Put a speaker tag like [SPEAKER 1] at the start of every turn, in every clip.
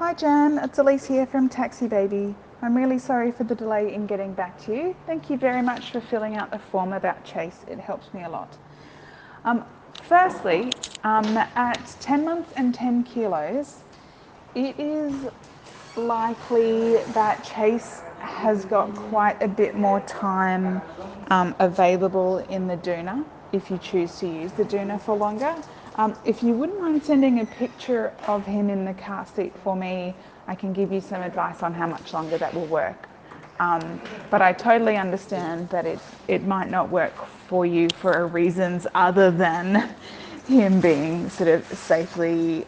[SPEAKER 1] Hi Jan, it's Elise here from Taxi Baby. I'm really sorry for the delay in getting back to you. Thank you very much for filling out the form about Chase. It helps me a lot. Firstly, at 10 months and 10 kilos, it is likely that Chase has got quite a bit more time available in the Doona if you choose to use the Doona for longer. If you wouldn't mind sending a picture of him in the car seat for me, I can give you some advice on how much longer that will work. But I totally understand that it might not work for you for reasons other than him being sort of safely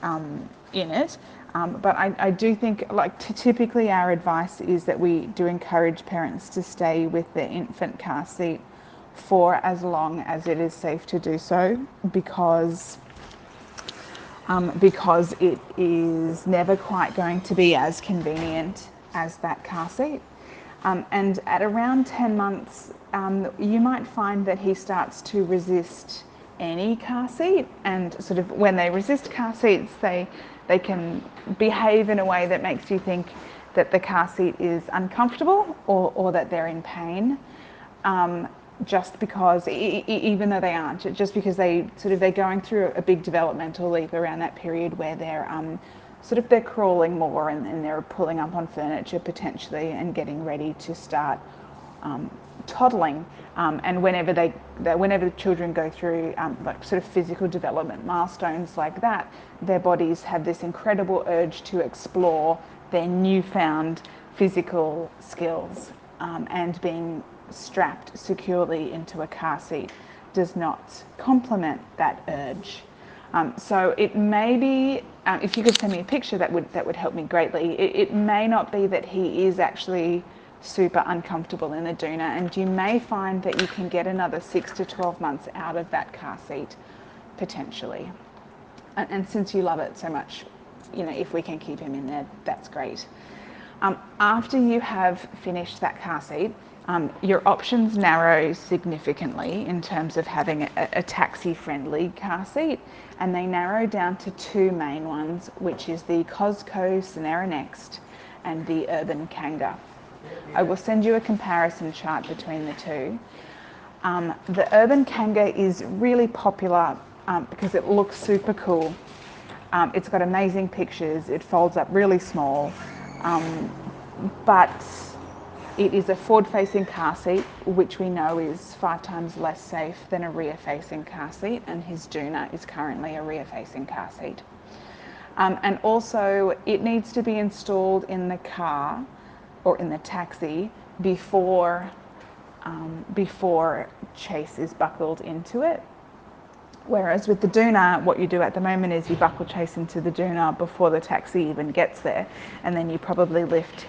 [SPEAKER 1] in it. But I do think, typically our advice is that we do encourage parents to stay with their infant car seat for as long as it is safe to do so, because it is never quite going to be as convenient as that car seat. And at around 10 months, you might find that he starts to resist any car seat, and sort of when they resist car seats, they can behave in a way that makes you think that the car seat is uncomfortable or that they're in pain. Just because, even though they aren't, just because they're going through a big developmental leap around that period where they're they're crawling more and they're pulling up on furniture potentially and getting ready to start toddling. And whenever the children go through physical development milestones like that, their bodies have this incredible urge to explore their newfound physical skills, and being strapped securely into a car seat does not complement that urge. So it may be, if you could send me a picture, that would help me greatly. It may not be that he is actually super uncomfortable in the Doona, and you may find that you can get another 6 to 12 months out of that car seat potentially. And since you love it so much, if we can keep him in there, that's great. After you have finished that car seat, your options narrow significantly in terms of having a taxi-friendly car seat, and they narrow down to two main ones, which is the Cosco Sonera Next and the Urban Kanga. I will send you a comparison chart between the two. The Urban Kanga is really popular because it looks super cool. It's got amazing pictures, it folds up really small, but it is a forward-facing car seat, which we know is 5 times less safe than a rear-facing car seat, and his Doona is currently a rear-facing car seat. And also, it needs to be installed in the car or in the taxi before Chase is buckled into it. Whereas with the Doona, what you do at the moment is you buckle Chase into the Doona before the taxi even gets there, and then you probably lift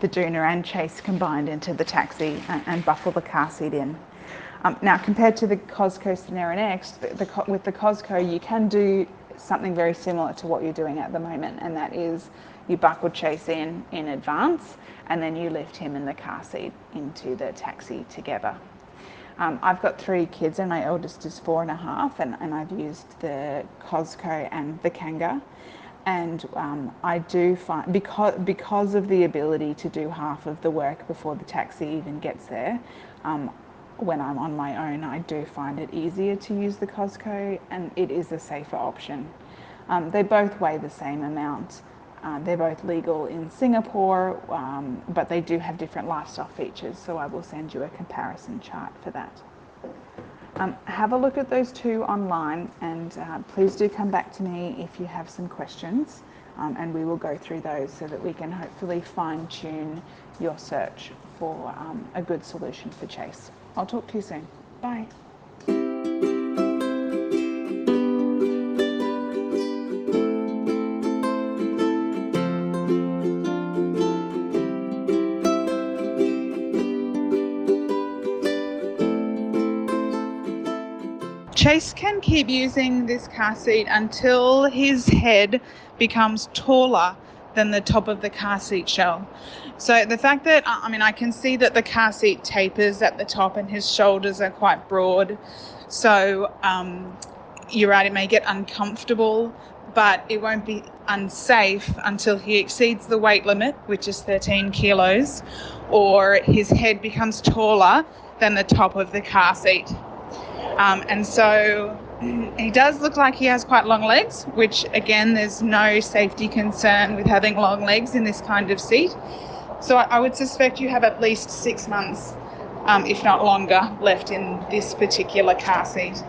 [SPEAKER 1] the Doona and Chase combined into the taxi and buckle the car seat in. Now, compared to the Cosco Sonera Next, with the Cosco, you can do something very similar to what you're doing at the moment, and that is you buckle Chase in advance, and then you lift him in the car seat into the taxi together. I've got 3 kids, and my eldest is 4.5, and I've used the Cosco and the Kanga. And I do find, because of the ability to do half of the work before the taxi even gets there, when I'm on my own, I do find it easier to use the Cosco, and it is a safer option. They both weigh the same amount. They're both legal in Singapore, but they do have different lifestyle features, so I will send you a comparison chart for that. Have a look at those two online, and please do come back to me if you have some questions, and we will go through those so that we can hopefully fine-tune your search for a good solution for Chase. I'll talk to you soon. Bye. Chase can keep using this car seat until his head becomes taller than the top of the car seat shell. So the fact that, I can see that the car seat tapers at the top and his shoulders are quite broad. So you're right, it may get uncomfortable, but it won't be unsafe until he exceeds the weight limit, which is 13 kilos, or his head becomes taller than the top of the car seat. And so he does look like he has quite long legs, which again, there's no safety concern with having long legs in this kind of seat. So I would suspect you have at least 6 months, if not longer, left in this particular car seat.